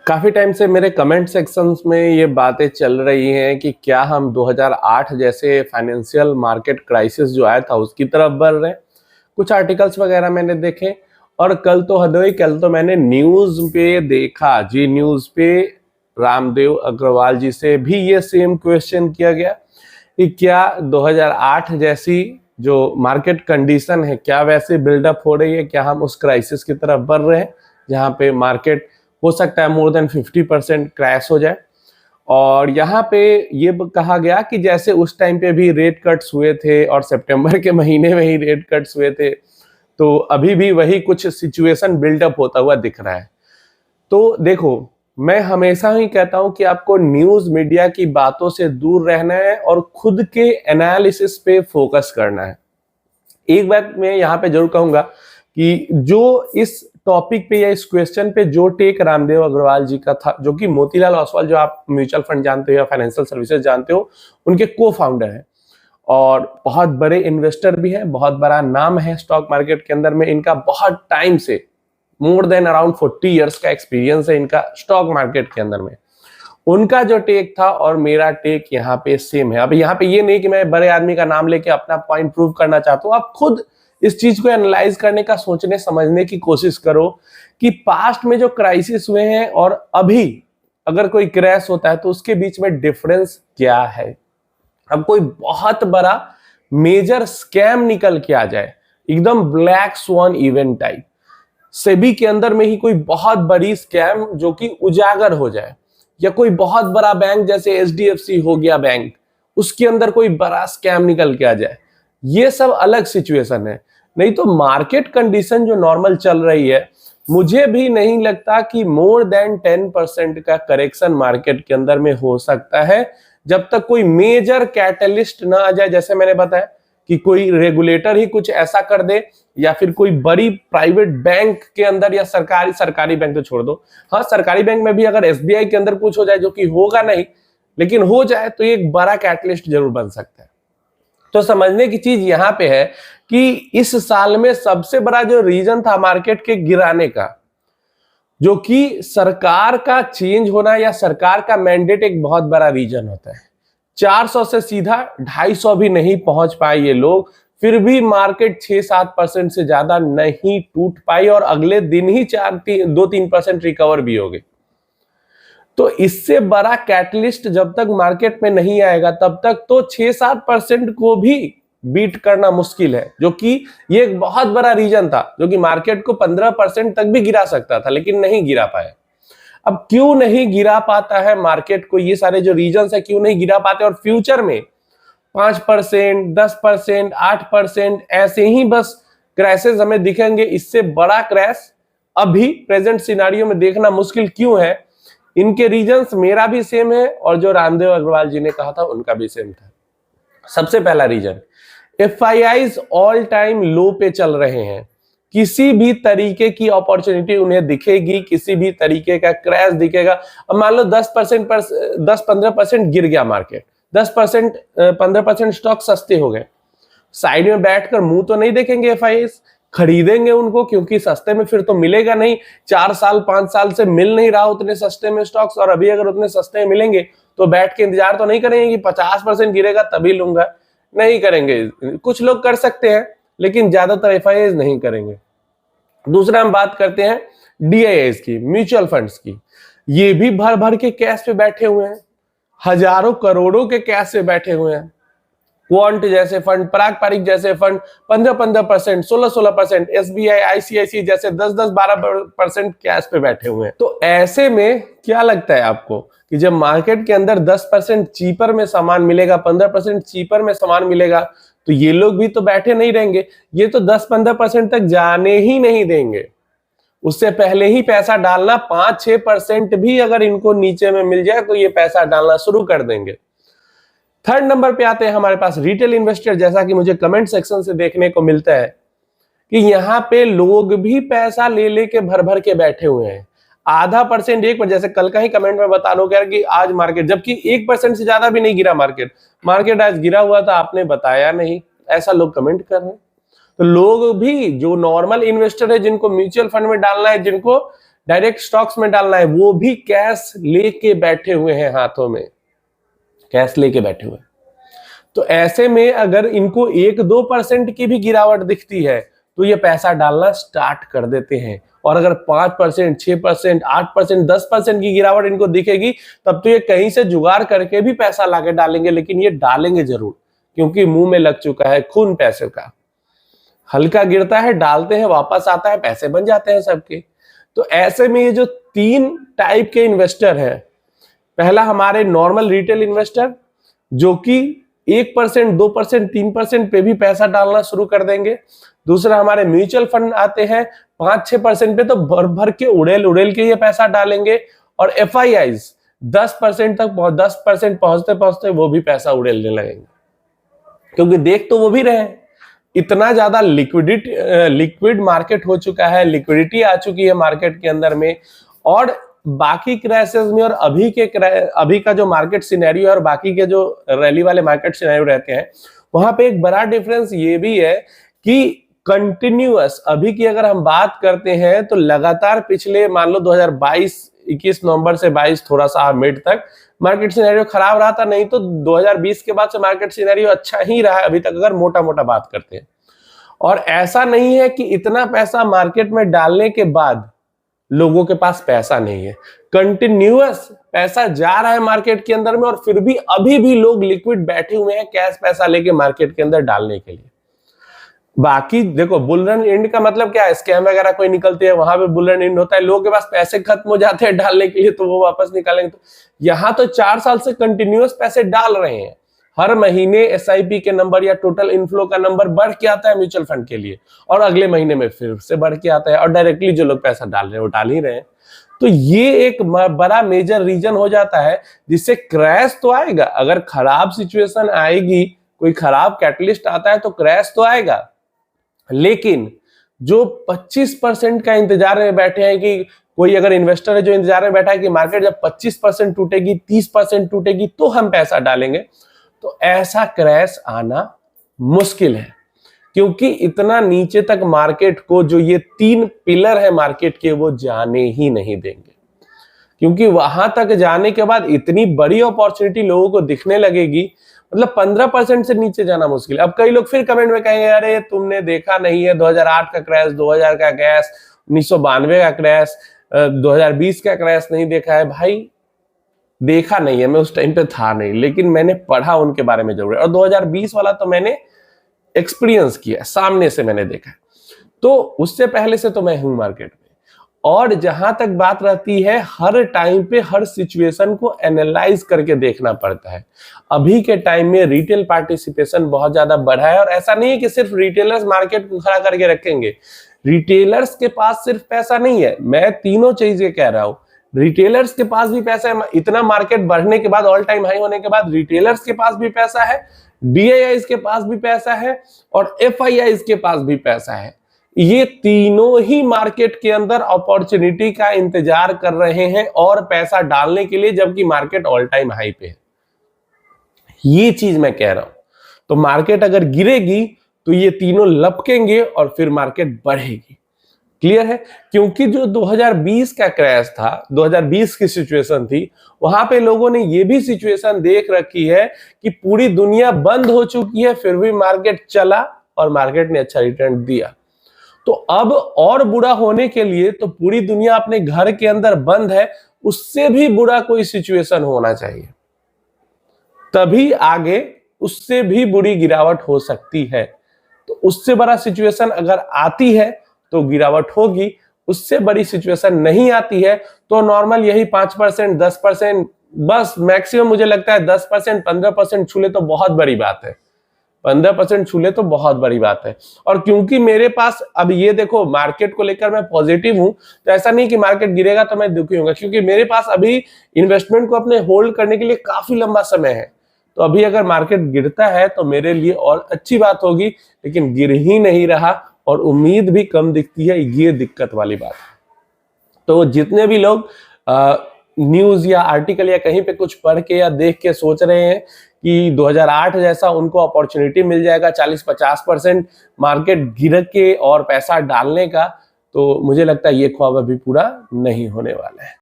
काफी टाइम से मेरे कमेंट सेक्शंस में ये बातें चल रही हैं कि क्या हम 2008 जैसे फाइनेंशियल मार्केट क्राइसिस जो आया था उसकी तरफ बढ़ रहे हैं। कुछ आर्टिकल्स वगैरह मैंने देखे और कल तो हद हुई, कल तो मैंने न्यूज पे देखा, जी न्यूज पे रामदेव अग्रवाल जी से भी ये सेम क्वेश्चन किया गया कि क्या 2008 जैसी जो मार्केट कंडीशन है क्या वैसे बिल्डअप हो रही है, क्या हम उस क्राइसिस की तरफ बढ़ रहे हैं जहां पे मार्केट हो सकता है मोर देन 50% क्रैश हो जाए। और यहाँ पे ये कहा गया कि जैसे उस टाइम पे भी रेट कट्स हुए थे और सितंबर के महीने में ही रेट कट्स हुए थे, तो अभी भी वही कुछ सिचुएशन बिल्डअप होता हुआ दिख रहा है। तो देखो, मैं हमेशा ही कहता हूं कि आपको न्यूज मीडिया की बातों से दूर रहना है और खुद के एनालिसिस पे फोकस करना है। एक बात मैं यहाँ पे जरूर कहूंगा कि जो इस टॉपिक पे या इस क्वेश्चन पे जो टेक रामदेव अग्रवाल जी का था, जो कि मोतीलाल ओसवाल, जो आप म्यूचुअल फंड जानते हो या फाइनेंशियल सर्विसेज जानते हो, उनके को फाउंडर है और बहुत बड़े इन्वेस्टर भी हैं, बहुत बड़ा नाम है स्टॉक मार्केट के अंदर में। इनका बहुत टाइम से मोर देन अराउंड 40 इयर्स का एक्सपीरियंस है इनका स्टॉक मार्केट के अंदर में। उनका जो टेक था और मेरा टेक यहाँ पे सेम है। अब यहाँ पे ये नहीं कि मैं बड़े आदमी का नाम लेके अपना पॉइंट प्रूव करना चाहता हूँ, आप खुद इस चीज को एनालाइज करने का, सोचने समझने की कोशिश करो कि पास्ट में जो क्राइसिस हुए हैं और अभी अगर कोई क्रैश होता है तो उसके बीच में डिफरेंस क्या है। अब कोई बहुत बड़ा मेजर स्कैम निकल के आ जाए, एकदम black swan event type, SEBI के अंदर में ही कोई बहुत बड़ी स्कैम जो कि उजागर हो जाए, या कोई बहुत बड़ा बैंक जैसे एचडीएफसी हो गया बैंक, उसके अंदर कोई बड़ा स्कैम निकल के आ जाए, ये सब अलग सिचुएशन है। नहीं तो मार्केट कंडीशन जो नॉर्मल चल रही है, मुझे भी नहीं लगता कि मोर देन 10% का करेक्शन मार्केट के अंदर में हो सकता है, जब तक कोई मेजर कैटलिस्ट ना आ जाए। जैसे मैंने बताया कि कोई रेगुलेटर ही कुछ ऐसा कर दे, या फिर कोई बड़ी प्राइवेट बैंक के अंदर, या सरकारी बैंक तो छोड़ दो, हाँ सरकारी बैंक में भी अगर एसबीआई के अंदर कुछ हो जाए, जो कि होगा नहीं लेकिन हो जाए, तो ये एक बड़ा कैटलिस्ट जरूर बन सकता है। तो समझने की चीज यहां पे है कि इस साल में सबसे बड़ा जो रीजन था मार्केट के गिराने का, जो कि सरकार का चेंज होना या सरकार का मैंडेट, एक बहुत बड़ा रीजन होता है। 400 से सीधा 250 भी नहीं पहुंच पाए ये लोग, फिर भी मार्केट 6-7% से ज्यादा नहीं टूट पाई और अगले दिन ही 2-3% रिकवर भी हो गई। तो इससे बड़ा कैटलिस्ट जब तक मार्केट में नहीं आएगा तब तक तो 6-7% को भी बीट करना मुश्किल है, जो कि ये एक बहुत बड़ा रीजन था जो कि मार्केट को 15% तक भी गिरा सकता था, लेकिन नहीं गिरा पाया। अब क्यों नहीं गिरा पाता है मार्केट को, ये सारे जो रीजन है क्यों नहीं गिरा पाते, और फ्यूचर में 5%, 10%, 8% ऐसे ही बस क्रैशेस हमें दिखेंगे, इससे बड़ा क्रैश अभी प्रेजेंट सिनारियो में देखना मुश्किल क्यों है। इनके रीजंस मेरा भी सेम है और जो रामदेव अग्रवाल जी ने कहा था उनका भी सेम था। सबसे पहला रीजन, एफआईआईज ऑल टाइम लो पे चल रहे हैं। किसी भी तरीके की अपॉर्चुनिटी उन्हें दिखेगी, किसी भी तरीके का क्रैश दिखेगा। अब मान लो 10-15% गिर गया मार्केट, 10%-15% स्टॉक सस्ते हो गए, साइड में बैठकर मुंह तो नहीं देखेंगे एफआईआईज, खरीदेंगे उनको, क्योंकि सस्ते में फिर तो मिलेगा नहीं। 4 साल 5 साल से मिल नहीं रहा उतने सस्ते में स्टॉक्स, और अभी अगर उतने सस्ते में मिलेंगे तो बैठ के इंतजार तो नहीं करेंगे कि 50% गिरेगा तभी लूंगा, नहीं करेंगे। कुछ लोग कर सकते हैं लेकिन ज्यादातर एफआईआईज नहीं करेंगे। दूसरा हम बात करते हैं डीआईआईज की, म्यूचुअल फंड्स की। ये भी भर भर के कैश पे बैठे हुए हैं, हजारों करोड़ों के कैश पे बैठे हुए हैं। क्वांट जैसे फंड, पारंपरिक जैसे फंड 15-15%, 16-16%, एसबीआई, आईसीआईसी जैसे 10-12% कैश पे बैठे हुए हैं। तो ऐसे में क्या लगता है आपको कि जब मार्केट के अंदर 10% चीपर में सामान मिलेगा, 15% चीपर में सामान मिलेगा, तो ये लोग भी तो बैठे नहीं रहेंगे, ये तो 10-15% तक जाने ही नहीं देंगे। उससे पहले ही पैसा डालना, 5-6% भी अगर इनको नीचे में मिल जाए तो ये पैसा डालना शुरू कर देंगे। थर्ड नंबर पे आते हैं हमारे पास रिटेल इन्वेस्टर। जैसा कि मुझे कमेंट सेक्शन से देखने को मिलता है कि यहाँ पे लोग भी पैसा ले लेके भर भर के बैठे हुए हैं। आधा परसेंट, 1%, जैसे कल का ही कमेंट में बता दो कि आज मार्केट, जबकि 1% से ज्यादा भी नहीं गिरा मार्केट आज गिरा हुआ था, आपने बताया नहीं, ऐसा लोग कमेंट कर रहे हैं। तो लोग भी जो नॉर्मल इन्वेस्टर है, जिनको म्यूचुअल फंड में डालना है, जिनको डायरेक्ट स्टॉक्स में डालना है, वो भी कैश लेके बैठे हुए हैं, हाथों में कैश लेके बैठे हुए हैं। तो ऐसे में अगर इनको 1-2% की भी गिरावट दिखती है तो ये पैसा डालना स्टार्ट कर देते हैं। और अगर 5%, 6%, 8%, 10% की गिरावट इनको दिखेगी तब तो ये कहीं से जुगाड़ करके भी पैसा लाके डालेंगे, लेकिन ये डालेंगे जरूर, क्योंकि मुंह में लग चुका है खून पैसे का। हल्का गिरता है, डालते हैं, वापस आता है, पैसे बन जाते हैं सबके। तो ऐसे में ये जो 3 टाइप के इन्वेस्टर हैं, पहला हमारे नॉर्मल रिटेल इन्वेस्टर जो कि 1%, 2%, 3% पे भी पैसा डालना शुरू कर देंगे। दूसरा हमारे म्यूचुअल फंड आते हैं 5-6% पे, तो भर भर के उड़ेल के ये पैसा डालेंगे। और FIIs 10% तक 10% पहुंचते पहुंचते वो भी पैसा उड़ेलने लगेंगे, क्योंकि देख तो वो भी रहे हैं इतना ज्यादा लिक्विड मार्केट हो चुका है, लिक्विडिटी आ चुकी है मार्केट के अंदर में। और बाकी क्रैशेस में और अभी का जो मार्केट सिनेरियो और बाकी के जो रैली वाले मार्केट सिनेरियो रहते हैं, वहां पे एक बड़ा डिफरेंस ये भी है कि कंटिन्यूअस अभी की अगर हम बात करते हैं तो लगातार पिछले मान लो 2022-21 नवंबर से 22 थोड़ा सा मिड तक मार्केट सिनेरियो खराब रहा था, नहीं तो 2020 के बाद से मार्केट सिनेरियो अच्छा ही रहा है अभी तक, अगर मोटा मोटा बात करते हैं। और ऐसा नहीं है कि इतना पैसा मार्केट में डालने के बाद लोगों के पास पैसा नहीं है, कंटिन्यूअस पैसा जा रहा है मार्केट के अंदर में, और फिर भी अभी भी लोग लिक्विड बैठे हुए हैं कैश पैसा लेके मार्केट के अंदर डालने के लिए। बाकी देखो, बुल रन एंड का मतलब क्या है, स्कैम वगैरह कोई निकलते हैं वहां पे बुल रन एंड होता है, लोगों के पास पैसे खत्म हो जाते हैं डालने के लिए तो वो वापस निकालेंगे। तो यहाँ तो 4 साल से कंटिन्यूअस पैसे डाल रहे हैं, हर महीने SIP के नंबर या टोटल इनफ्लो का नंबर बढ़ के आता है म्यूचुअल फंड के लिए, और अगले महीने में फिर से बढ़ के आता है, और डायरेक्टली जो लोग पैसा डाल रहे हैं वो डाल ही रहे हैं। तो ये एक बड़ा मेजर रीजन हो जाता है, जिससे क्रैश तो आएगा। अगर खराब सिचुएशन आएगी, कोई खराब कैटलिस्ट आता है तो क्रैश तो आएगा, लेकिन जो 25% का इंतजार में बैठे हैं कि कोई अगर इन्वेस्टर है जो इंतजार में बैठा है कि मार्केट जब 25% टूटेगी, 30% टूटेगी तो हम पैसा डालेंगे, तो ऐसा क्रैश आना मुश्किल है। क्योंकि इतना नीचे तक मार्केट को जो ये 3 पिलर है मार्केट के वो जाने ही नहीं देंगे, क्योंकि वहां तक जाने के बाद इतनी बड़ी अपॉर्चुनिटी लोगों को दिखने लगेगी, मतलब 15% से नीचे जाना मुश्किल है। अब कई लोग फिर कमेंट में कहेंगे अरे तुमने देखा नहीं है 2008 का क्रैश, 2000 का क्रैश, 1992 का क्रैश, 2020 का क्रैश नहीं देखा है। भाई देखा नहीं है, मैं उस टाइम पे था नहीं, लेकिन मैंने पढ़ा उनके बारे में जरूर, और 2020 वाला तो मैंने एक्सपीरियंस किया, सामने से मैंने देखा। तो उससे पहले से तो मैं हूं मार्केट में। और जहां तक बात रहती है, हर टाइम पे हर सिचुएशन को एनालाइज करके देखना पड़ता है। अभी के टाइम में रिटेल पार्टिसिपेशन बहुत ज्यादा बढ़ा है, और ऐसा नहीं है कि सिर्फ रिटेलर्स मार्केट को खड़ा करके रखेंगे। रिटेलर्स के पास सिर्फ पैसा नहीं है, मैं तीनों चीजें कह रहा हूं। रिटेलर्स के पास भी पैसा है, इतना मार्केट बढ़ने के बाद, ऑल टाइम हाई होने के बाद रिटेलर्स के पास भी पैसा है, DIIs के पास भी पैसा है, और FIIs के पास भी पैसा है। ये तीनों ही मार्केट के अंदर अपॉर्चुनिटी का इंतजार कर रहे हैं और पैसा डालने के लिए, जबकि मार्केट ऑल टाइम हाई पे है। ये चीज मैं कह रहा हूं। तो मार्केट अगर गिरेगी तो ये तीनों लपकेंगे और फिर मार्केट बढ़ेगी। क्लियर है? क्योंकि जो 2020 का क्रैश था, 2020 की सिचुएशन थी, वहां पे लोगों ने ये भी सिचुएशन देख रखी है कि पूरी दुनिया बंद हो चुकी है, फिर भी मार्केट चला और मार्केट ने अच्छा रिटर्न दिया। तो अब और बुरा होने के लिए तो पूरी दुनिया अपने घर के अंदर बंद है, उससे भी बुरा कोई सिचुएशन होना चाहिए, तभी आगे उससे भी बुरी गिरावट हो सकती है। तो उससे बड़ा सिचुएशन अगर आती है तो गिरावट होगी, उससे बड़ी सिचुएशन नहीं आती है तो नॉर्मल यही 5%, 10%, बस मैक्सिमम मुझे लगता है 10%, 15% छूले तो बहुत बड़ी बात है। 15% छूले तो बहुत बड़ी बात है। और क्योंकि मेरे पास अब ये देखो, मार्केट को लेकर मैं पॉजिटिव हूं, तो ऐसा नहीं कि मार्केट गिरेगा तो मैं दुखी होऊंगा, क्योंकि मेरे पास अभी इन्वेस्टमेंट को अपने होल्ड करने के लिए काफी लंबा समय है। तो अभी अगर मार्केट गिरता है तो मेरे लिए और अच्छी बात होगी, लेकिन गिर ही नहीं रहा और उम्मीद भी कम दिखती है, ये दिक्कत वाली बात है। तो जितने भी लोग न्यूज या आर्टिकल या कहीं पे कुछ पढ़ के या देख के सोच रहे हैं कि 2008 जैसा उनको अपॉर्चुनिटी मिल जाएगा 40-50% मार्केट गिर के और पैसा डालने का, तो मुझे लगता है ये ख्वाब अभी पूरा नहीं होने वाला है।